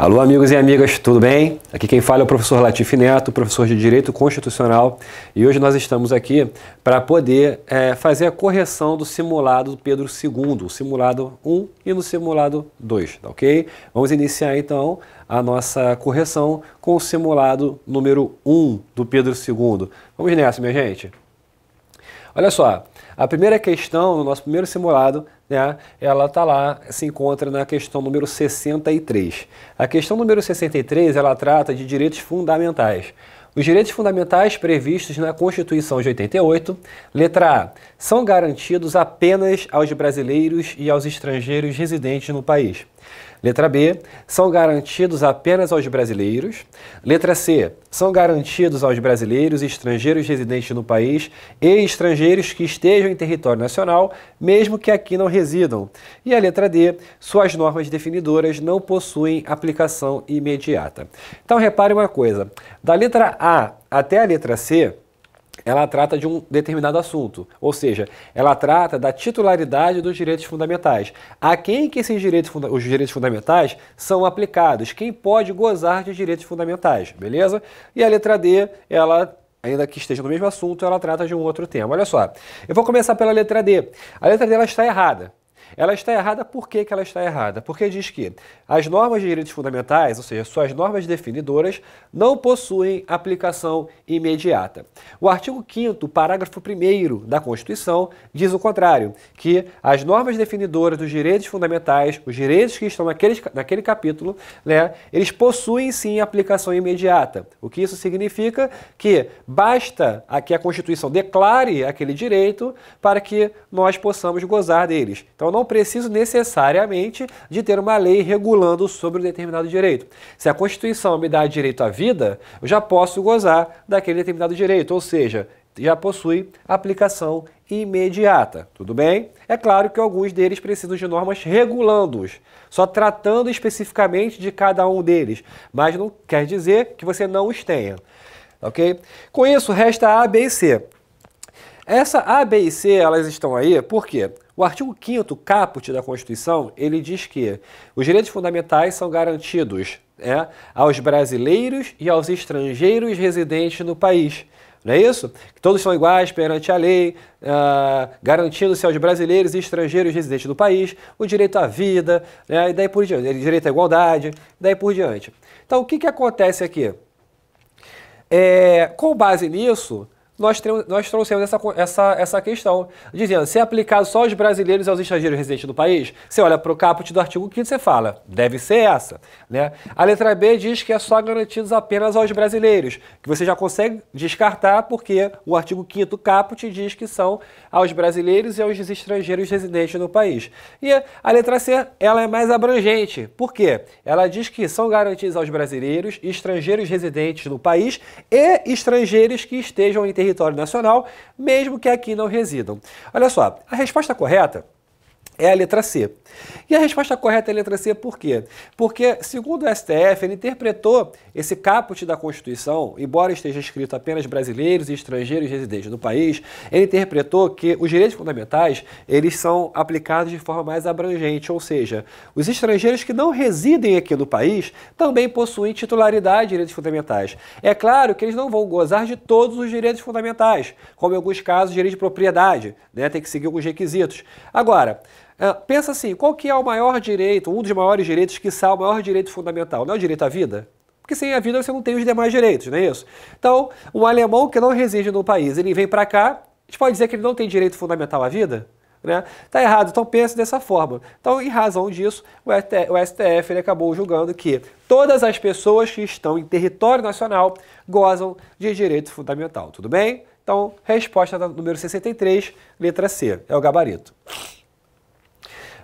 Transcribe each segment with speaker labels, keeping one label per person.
Speaker 1: Alô, amigos e amigas, tudo bem? Aqui quem fala é o professor Latif Neto, professor de Direito Constitucional, e hoje nós estamos aqui para poder fazer a correção do simulado do Pedro II, o simulado 1 e no simulado 2, tá ok? Vamos iniciar então a nossa correção com o simulado número 1 do Pedro II. Vamos nessa, minha gente? Olha só, a primeira questão no nosso primeiro simulado, né, ela está lá, se encontra na questão número 63. A questão número 63, ela trata de direitos fundamentais. Os direitos fundamentais previstos na Constituição de 88, letra A, são garantidos apenas aos brasileiros e aos estrangeiros residentes no país. Letra B, são garantidos apenas aos brasileiros. Letra C, são garantidos aos brasileiros e estrangeiros residentes no país e estrangeiros que estejam em território nacional, mesmo que aqui não residam. E a letra D, suas normas definidoras não possuem aplicação imediata. Então repare uma coisa, da letra A até a letra C, ela trata de um determinado assunto, ou seja, ela trata da titularidade dos direitos fundamentais. A quem que os direitos fundamentais são aplicados? Quem pode gozar de direitos fundamentais, beleza? E a letra D, ela, ainda que esteja no mesmo assunto, ela trata de um outro tema. Olha só, eu vou começar pela letra D. A letra D ela está errada. Ela está errada, por que ela está errada? Porque diz que as normas de direitos fundamentais, ou seja, suas normas definidoras, não possuem aplicação imediata. O artigo 5º, parágrafo 1º da Constituição, diz o contrário, que as normas definidoras dos direitos fundamentais, os direitos que estão naquele capítulo, né, eles possuem sim aplicação imediata. O que isso significa? Que basta que a Constituição declare aquele direito para que nós possamos gozar deles. Então, não preciso necessariamente de ter uma lei regulando sobre um determinado direito. Se a Constituição me dá direito à vida, eu já posso gozar daquele determinado direito, ou seja, já possui aplicação imediata, tudo bem? É claro que alguns deles precisam de normas regulando-os, só tratando especificamente de cada um deles, mas não quer dizer que você não os tenha, ok? Com isso, resta A, B e C. Essa A, B e C, elas estão aí, por quê? O artigo 5º caput da Constituição, ele diz que os direitos fundamentais são garantidos aos brasileiros e aos estrangeiros residentes no país. Não é isso? Que todos são iguais perante a lei, garantindo-se aos brasileiros e estrangeiros residentes do país o direito à vida, né, e daí por diante, o direito à igualdade, daí por diante. Então, o que acontece aqui? Com base nisso, nós trouxemos essa questão, dizendo, se é aplicado só aos brasileiros e aos estrangeiros residentes do país, você olha para o caput do artigo 5º e você fala, deve ser essa, né? A letra B diz que é só garantidos apenas aos brasileiros, que você já consegue descartar porque o artigo 5º caput diz que são aos brasileiros e aos estrangeiros residentes no país. E a letra C, ela é mais abrangente, por quê? Ela diz que são garantidos aos brasileiros e estrangeiros residentes no país e estrangeiros que estejam em território nacional, mesmo que aqui não residam. Olha só, a resposta correta é a letra C. E a resposta correta é a letra C por quê? Porque, segundo o STF, ele interpretou esse caput da Constituição, embora esteja escrito apenas brasileiros e estrangeiros residentes no país, ele interpretou que os direitos fundamentais, eles são aplicados de forma mais abrangente, ou seja, os estrangeiros que não residem aqui no país também possuem titularidade de direitos fundamentais. É claro que eles não vão gozar de todos os direitos fundamentais, como em alguns casos, direito de propriedade, né, tem que seguir alguns requisitos. Agora, pensa assim, qual que é o maior direito, um dos maiores direitos, quiçá o maior direito fundamental? Não é o direito à vida? Porque sem a vida você não tem os demais direitos, não é isso? Então, um alemão que não reside no país, ele vem para cá, a gente pode dizer que ele não tem direito fundamental à vida? Né? Tá errado, então pense dessa forma. Então, em razão disso, o STF ele acabou julgando que todas as pessoas que estão em território nacional gozam de direito fundamental, tudo bem? Então, resposta número 63, letra C, é o gabarito.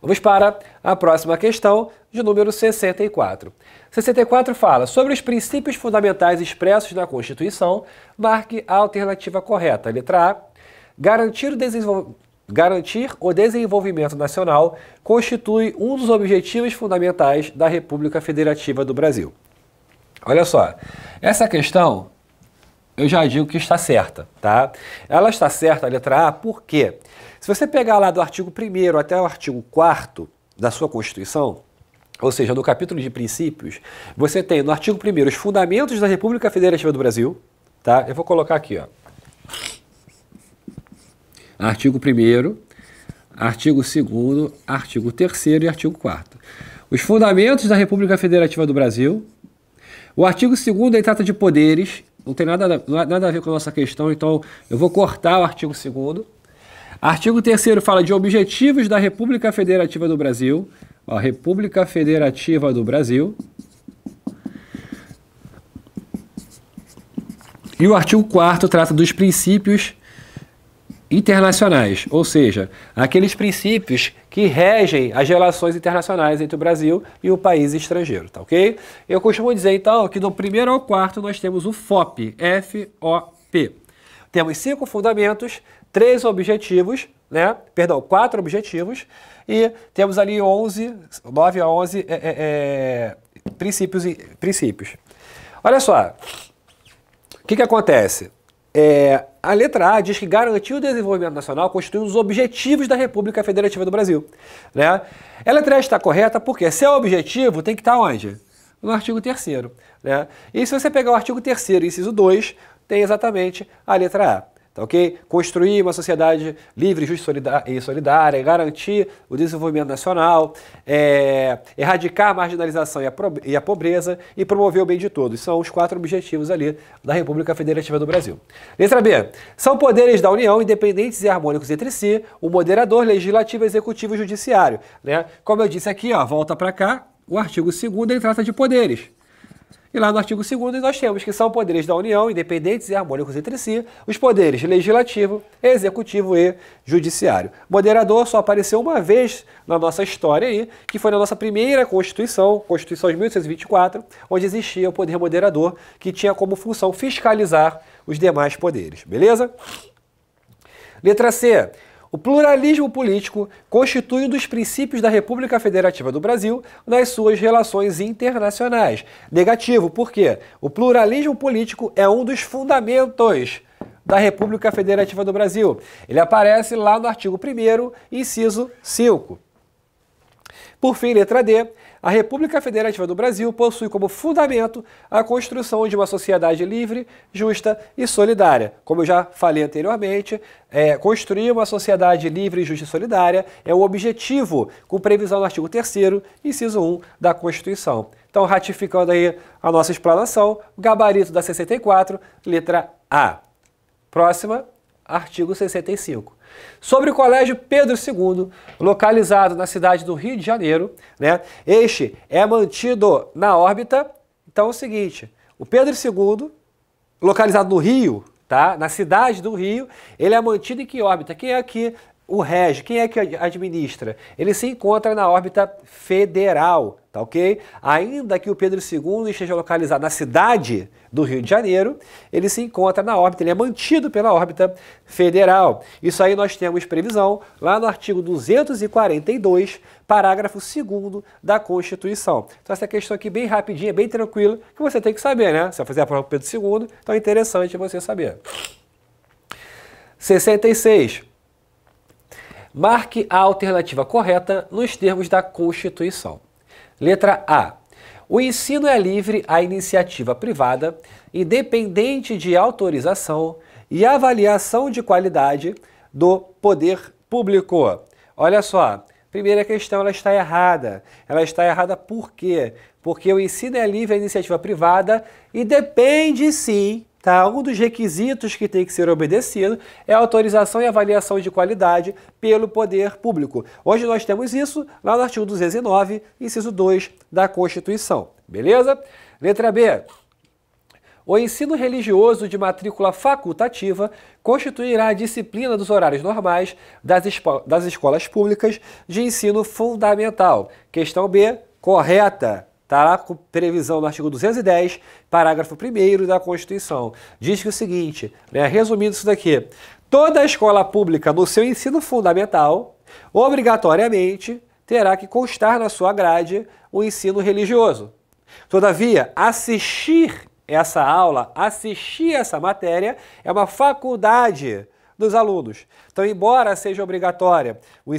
Speaker 1: Vamos para a próxima questão, de número 64. 64 fala, sobre os princípios fundamentais expressos na Constituição, marque a alternativa correta. Letra A, garantir o desenvolvimento nacional constitui um dos objetivos fundamentais da República Federativa do Brasil. Olha só, essa questão eu já digo que está certa, tá? Ela está certa, a letra A, por quê? Se você pegar lá do artigo 1º até o artigo 4º da sua Constituição, ou seja, no capítulo de princípios, você tem no artigo 1º os fundamentos da República Federativa do Brasil, tá? Eu vou colocar aqui, ó. Artigo 1º, artigo 2º, artigo 3º e artigo 4º. Os fundamentos da República Federativa do Brasil. O artigo 2º ele trata de poderes, não tem nada a ver com a nossa questão, então eu vou cortar o artigo 2º. Artigo 3º fala de objetivos da República Federativa do Brasil. Ó, República Federativa do Brasil. E o artigo 4º trata dos princípios internacionais, ou seja, aqueles princípios que regem as relações internacionais entre o Brasil e o país estrangeiro, tá ok? Eu costumo dizer, então, que do 1º ao 4º nós temos o FOP, F-O-P. Temos 5 fundamentos, 3 objetivos, né? Perdão, 4 objetivos, e temos ali 9 a 11 princípios. Olha só, o que acontece? A letra A diz que garantir o desenvolvimento nacional constitui um dos objetivos da República Federativa do Brasil, né? A letra A está correta porque se é o objetivo, tem que estar onde? No artigo 3º, né? E se você pegar o artigo 3º, inciso 2, tem exatamente a letra A. Tá ok? Construir uma sociedade livre, justa e solidária, garantir o desenvolvimento nacional, erradicar a marginalização e a pobreza e promover o bem de todos. São os 4 objetivos ali da República Federativa do Brasil. Letra B. São poderes da União independentes e harmônicos entre si, o moderador, legislativo, executivo e judiciário. Né? Como eu disse aqui, ó, volta para cá, o artigo 2º ele trata de poderes. E lá no artigo 2º nós temos que são poderes da União, independentes e harmônicos entre si, os poderes legislativo, executivo e judiciário. Moderador só apareceu uma vez na nossa história aí, que foi na nossa primeira Constituição, Constituição de 1824, onde existia o poder moderador, que tinha como função fiscalizar os demais poderes. Beleza? Letra C. O pluralismo político constitui um dos princípios da República Federativa do Brasil nas suas relações internacionais. Negativo, por quê? O pluralismo político é um dos fundamentos da República Federativa do Brasil. Ele aparece lá no artigo 1º, inciso 5. Por fim, letra D. A República Federativa do Brasil possui como fundamento a construção de uma sociedade livre, justa e solidária. Como eu já falei anteriormente, construir uma sociedade livre, justa e solidária é o objetivo com previsão no artigo 3º, inciso 1 da Constituição. Então, ratificando aí a nossa explanação, gabarito da 64, letra A. Próxima, artigo 65. Sobre o Colégio Pedro II, localizado na cidade do Rio de Janeiro, né? Este é mantido na órbita. Então é o seguinte, o Pedro II, localizado no Rio, tá? Na cidade do Rio, ele é mantido em que órbita? Quem é que o rege? Quem é que administra? Ele se encontra na órbita federal, tá ok? Ainda que o Pedro II esteja localizado na cidade do Rio de Janeiro, ele se encontra na órbita, ele é mantido pela órbita federal. Isso aí nós temos previsão lá no artigo 242, parágrafo 2º da Constituição. Então essa questão aqui bem rapidinha, bem tranquila, que você tem que saber, né? Você vai fazer a prova do Pedro II, então é interessante você saber. 66. Marque a alternativa correta nos termos da Constituição. Letra A. O ensino é livre à iniciativa privada, independente de autorização e avaliação de qualidade do poder público. Olha só, primeira questão, ela está errada. Ela está errada por quê? Porque o ensino é livre à iniciativa privada e depende sim. Tá? Um dos requisitos que tem que ser obedecido é a autorização e avaliação de qualidade pelo poder público. Hoje nós temos isso lá no artigo 209, inciso 2 da Constituição. Beleza? Letra B. O ensino religioso de matrícula facultativa constituirá a disciplina dos horários normais das escolas públicas de ensino fundamental. Questão B, correta. Está lá com previsão no artigo 210, parágrafo 1º da Constituição. Diz que o seguinte, né, resumindo isso daqui, toda escola pública no seu ensino fundamental, obrigatoriamente, terá que constar na sua grade o ensino religioso. Todavia, assistir essa aula, assistir essa matéria, é uma faculdade dos alunos. Então, embora seja obrigatório o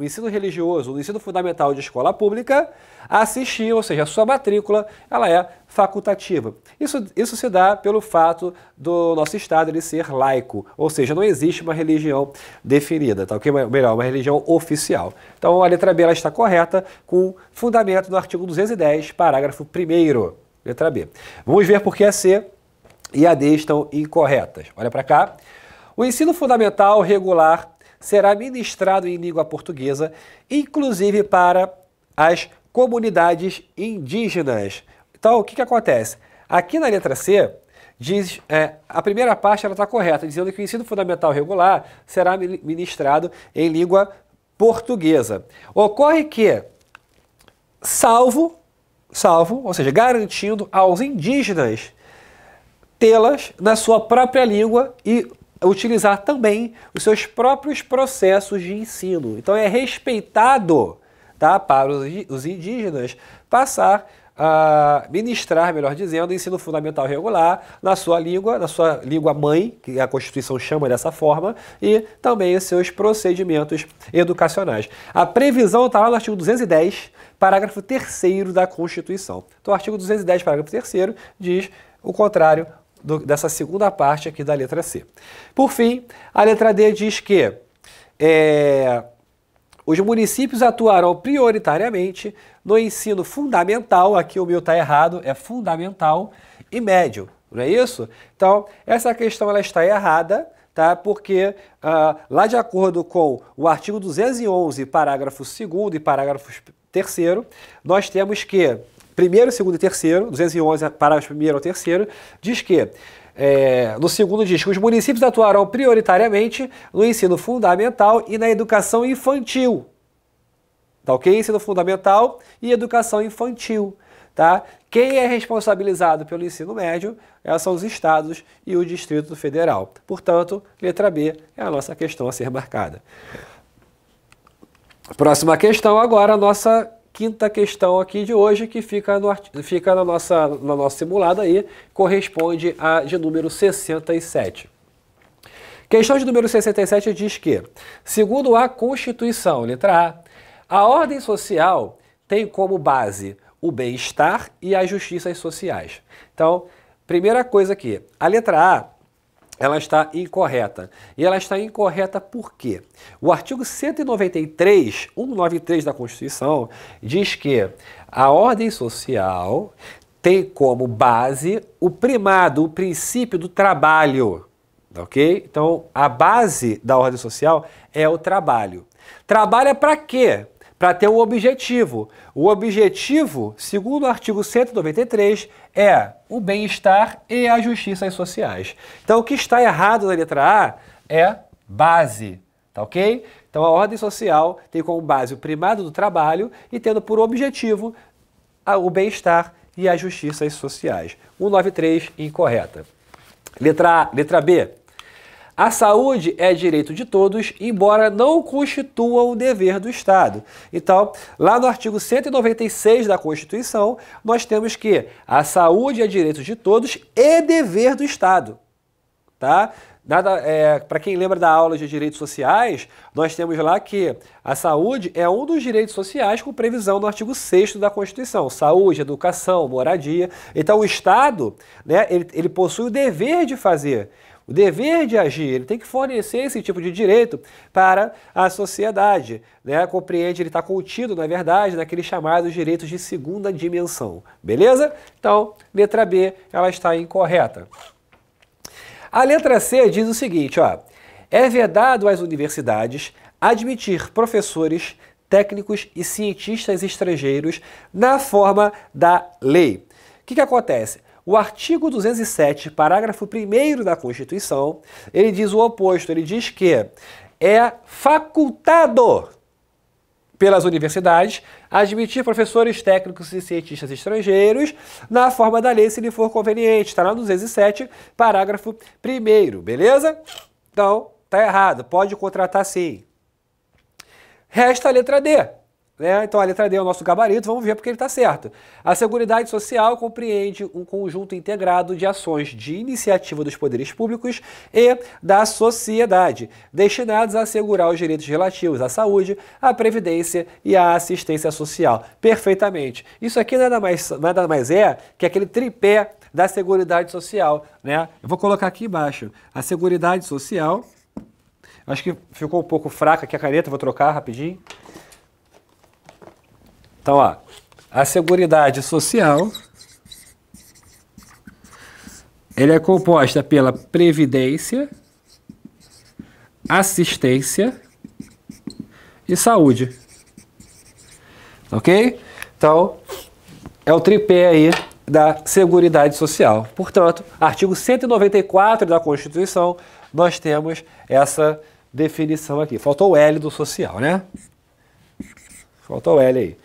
Speaker 1: ensino religioso, o ensino fundamental de escola pública, assistir, ou seja, a sua matrícula, ela é facultativa. Isso se dá pelo fato do nosso Estado ele ser laico, ou seja, não existe uma religião definida, tá ok? Melhor, uma religião oficial. Então, a letra B ela está correta com fundamento no artigo 210, parágrafo 1º. Letra B. Vamos ver por que a C e a D estão incorretas. Olha para cá. O ensino fundamental regular será ministrado em língua portuguesa, inclusive para as comunidades indígenas. Então, o que acontece? Aqui na letra C, diz, a primeira parte está correta, dizendo que o ensino fundamental regular será ministrado em língua portuguesa. Ocorre que, salvo, ou seja, garantindo aos indígenas tê-las na sua própria língua e utilizar também os seus próprios processos de ensino. Então é respeitado, tá, para os indígenas passar a ministrar, melhor dizendo, ensino fundamental regular na sua língua mãe, que a Constituição chama dessa forma, e também os seus procedimentos educacionais. A previsão está lá no artigo 210, parágrafo 3º da Constituição. Então o artigo 210, parágrafo 3º, diz o contrário dessa segunda parte aqui da letra C. Por fim, a letra D diz que os municípios atuarão prioritariamente no ensino fundamental, aqui o meu está errado, é fundamental e médio, não é isso? Então, essa questão ela está errada, tá? Porque lá de acordo com o artigo 211, parágrafo 2º e parágrafo 3º, nós temos que, primeiro, segundo e terceiro, 211, parágrafo 1º ao 3º, diz que, no segundo diz que os municípios atuarão prioritariamente no ensino fundamental e na educação infantil. Tá ok? Ensino fundamental e educação infantil. Tá? Quem é responsabilizado pelo ensino médio são os estados e o Distrito Federal. Portanto, letra B é a nossa questão a ser marcada. Próxima questão agora, a nossa quinta questão aqui de hoje, que fica no nosso simulado aí, corresponde a de número 67. Questão de número 67 diz que, segundo a Constituição, letra A ordem social tem como base o bem-estar e as justiças sociais. Então, primeira coisa aqui, a letra A, ela está incorreta. E ela está incorreta por quê? O artigo 193 da Constituição diz que a ordem social tem como base o primado, o princípio do trabalho. Ok? Então, a base da ordem social é o trabalho. Trabalha para quê? Para ter um objetivo. O objetivo, segundo o artigo 193, é o bem-estar e as justiças sociais. Então, o que está errado na letra A é base, tá ok? Então, a ordem social tem como base o primado do trabalho e tendo por objetivo o bem-estar e as justiças sociais. 193, incorreta. Letra B. A saúde é direito de todos, embora não constitua um dever do Estado. Então, lá no artigo 196 da Constituição, nós temos que a saúde é direito de todos e dever do Estado. Tá? Para quem lembra da aula de direitos sociais, nós temos lá que a saúde é um dos direitos sociais com previsão no artigo 6º da Constituição. Saúde, educação, moradia. Então, o Estado, né, ele possui o dever de fazer, o dever de agir, ele tem que fornecer esse tipo de direito para a sociedade, né? Compreende, ele está contido, na verdade, naqueles chamados direitos de segunda dimensão, beleza? Então, letra B, ela está incorreta. A letra C diz o seguinte, ó, é vedado às universidades admitir professores, técnicos e cientistas estrangeiros na forma da lei. O que acontece? O artigo 207, parágrafo 1º da Constituição, ele diz o oposto, ele diz que é facultado pelas universidades admitir professores, técnicos e cientistas estrangeiros na forma da lei, se lhe for conveniente. Está lá no 207, parágrafo 1º, beleza? Então, tá errado, pode contratar sim. Resta a letra D. né? Então a letra D é o nosso gabarito, vamos ver porque ele está certo. A Seguridade Social compreende um conjunto integrado de ações de iniciativa dos poderes públicos e da sociedade, destinados a assegurar os direitos relativos à saúde, à previdência e à assistência social. Perfeitamente. Isso aqui nada mais é que aquele tripé da Seguridade Social, né? Eu vou colocar aqui embaixo. A Seguridade Social, acho que ficou um pouco fraca aqui a caneta, vou trocar rapidinho. Então, ó, a Seguridade Social, ele é composta pela previdência, assistência e saúde. Ok? Então, é o tripé aí da Seguridade Social. Portanto, artigo 194 da Constituição, nós temos essa definição aqui. Faltou o L do social, né? Faltou o L aí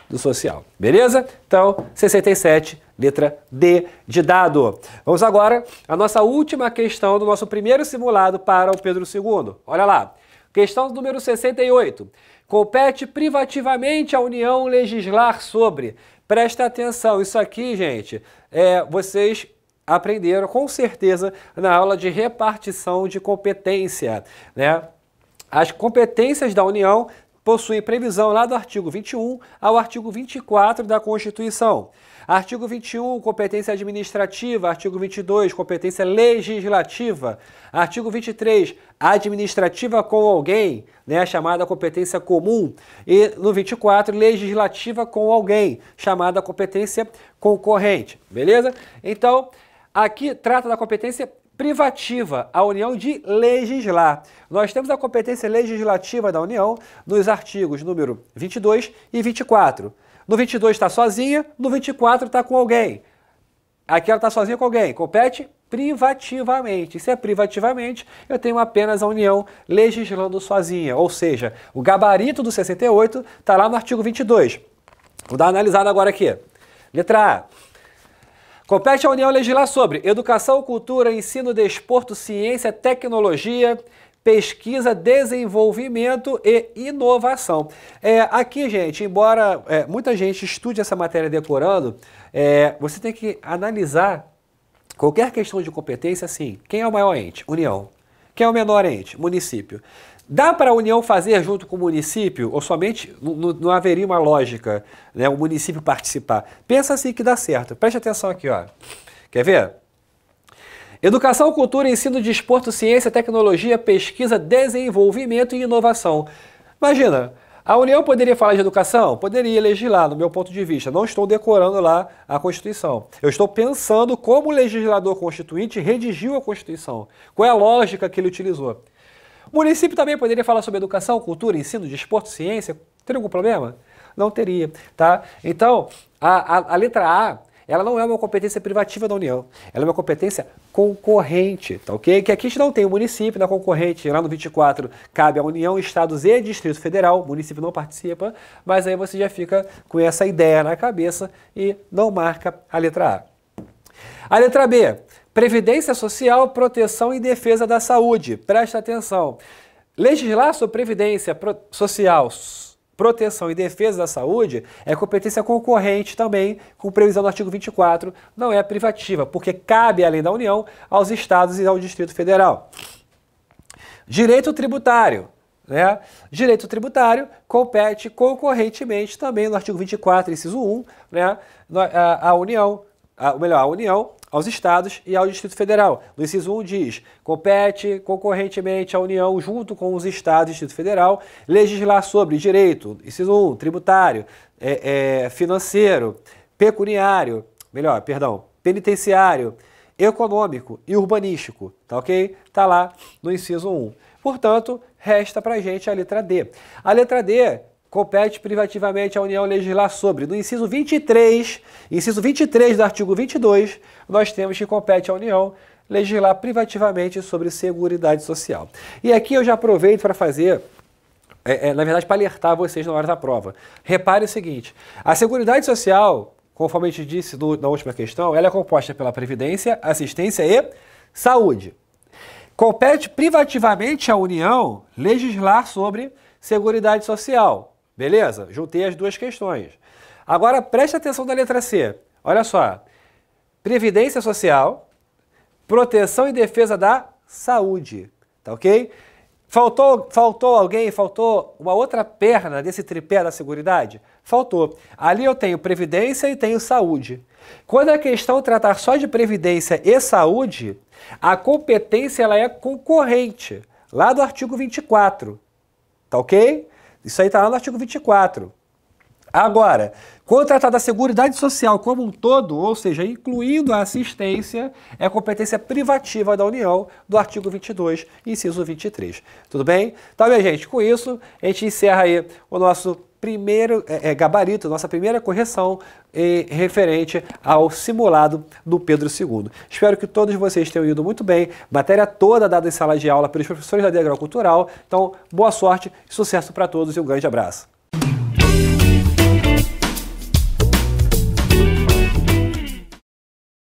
Speaker 1: do social. Beleza? Então, 67, letra D de dado. Vamos agora à nossa última questão do nosso primeiro simulado para o Pedro II. Olha lá. Questão número 68. Compete privativamente à União legislar sobre... Presta atenção, isso aqui, gente, vocês aprenderam com certeza na aula de repartição de competência, né? As competências da União possuem previsão lá do artigo 21 ao artigo 24 da Constituição. Artigo 21, competência administrativa. Artigo 22, competência legislativa. Artigo 23, administrativa com alguém, né, chamada competência comum. E no 24, legislativa com alguém, chamada competência concorrente. Beleza? Então, aqui trata da competência privativa, a União de legislar. Nós temos a competência legislativa da União nos artigos número 22 e 24. No 22 está sozinha, no 24 está com alguém. Aqui ela está sozinha com alguém. Compete privativamente. Se é privativamente, eu tenho apenas a União legislando sozinha. Ou seja, o gabarito do 68 está lá no artigo 22. Vou dar uma analisada agora aqui. Letra A. Compete à União legislar sobre educação, cultura, ensino, desporto, ciência, tecnologia, pesquisa, desenvolvimento e inovação. Aqui, gente, embora muita gente estude essa matéria decorando, você tem que analisar qualquer questão de competência assim. Quem é o maior ente? União. Quem é o menor ente? Município. Dá para a União fazer junto com o município ou somente não haveria uma lógica, né, o município participar? Pensa assim que dá certo. Preste atenção aqui, ó. Quer ver? Educação, cultura, ensino, desporto, ciência, tecnologia, pesquisa, desenvolvimento e inovação. Imagina, a União poderia falar de educação? Poderia legislar, no meu ponto de vista. Não estou decorando lá a Constituição. Eu estou pensando como o legislador constituinte redigiu a Constituição. Qual é a lógica que ele utilizou. O município também poderia falar sobre educação, cultura, ensino, desporto, ciência. Teria algum problema? Não teria, tá? Então, a letra A, ela não é uma competência privativa da União. Ela é uma competência concorrente, tá ok? Que aqui a gente não tem o município na concorrente. Lá no 24 cabe a União, Estados e Distrito Federal. O município não participa, mas aí você já fica com essa ideia na cabeça e não marca a letra A. A letra B. Previdência Social, Proteção e Defesa da Saúde. Presta atenção. Legislar sobre Previdência Social, Proteção e Defesa da Saúde é competência concorrente também, com previsão no artigo 24, não é privativa, porque cabe, além da União, aos Estados e ao Distrito Federal. Direito tributário. Né? Direito tributário compete concorrentemente também no artigo 24, inciso 1, né? a União, aos Estados e ao Distrito Federal. No inciso 1 diz, compete concorrentemente à União, junto com os Estados e Distrito Federal, legislar sobre direito, inciso 1, tributário, financeiro, penitenciário, econômico e urbanístico, tá ok? Tá lá no inciso 1. Portanto, resta pra gente a letra D. A letra D compete privativamente à União legislar sobre. No inciso 23 do artigo 22, nós temos que compete à União legislar privativamente sobre Seguridade Social. E aqui eu já aproveito para fazer, na verdade, para alertar vocês na hora da prova. Repare o seguinte, a Seguridade Social, conforme a gente disse na última questão, ela é composta pela Previdência, Assistência e Saúde. Compete privativamente à União legislar sobre Seguridade Social. Beleza? Juntei as duas questões. Agora, preste atenção na letra C. Olha só. Previdência Social, proteção e defesa da saúde. Tá ok? Faltou alguém? Faltou uma outra perna desse tripé da Seguridade? Faltou. Ali eu tenho Previdência e tenho Saúde. Quando a questão tratar só de Previdência e Saúde, a competência ela é concorrente, lá do artigo 24. Tá ok? Isso aí está lá no artigo 24. Agora, quando tratar da Seguridade Social como um todo, ou seja, incluindo a assistência, é competência privativa da União, do artigo 22, inciso 23. Tudo bem? Então, minha gente, com isso, a gente encerra aí o nosso primeiro gabarito, nossa primeira correção referente ao simulado do Pedro II. Espero que todos vocês tenham ido muito bem. Matéria toda dada em sala de aula pelos professores da Degrau Cultural. Então, boa sorte, sucesso para todos e um grande abraço.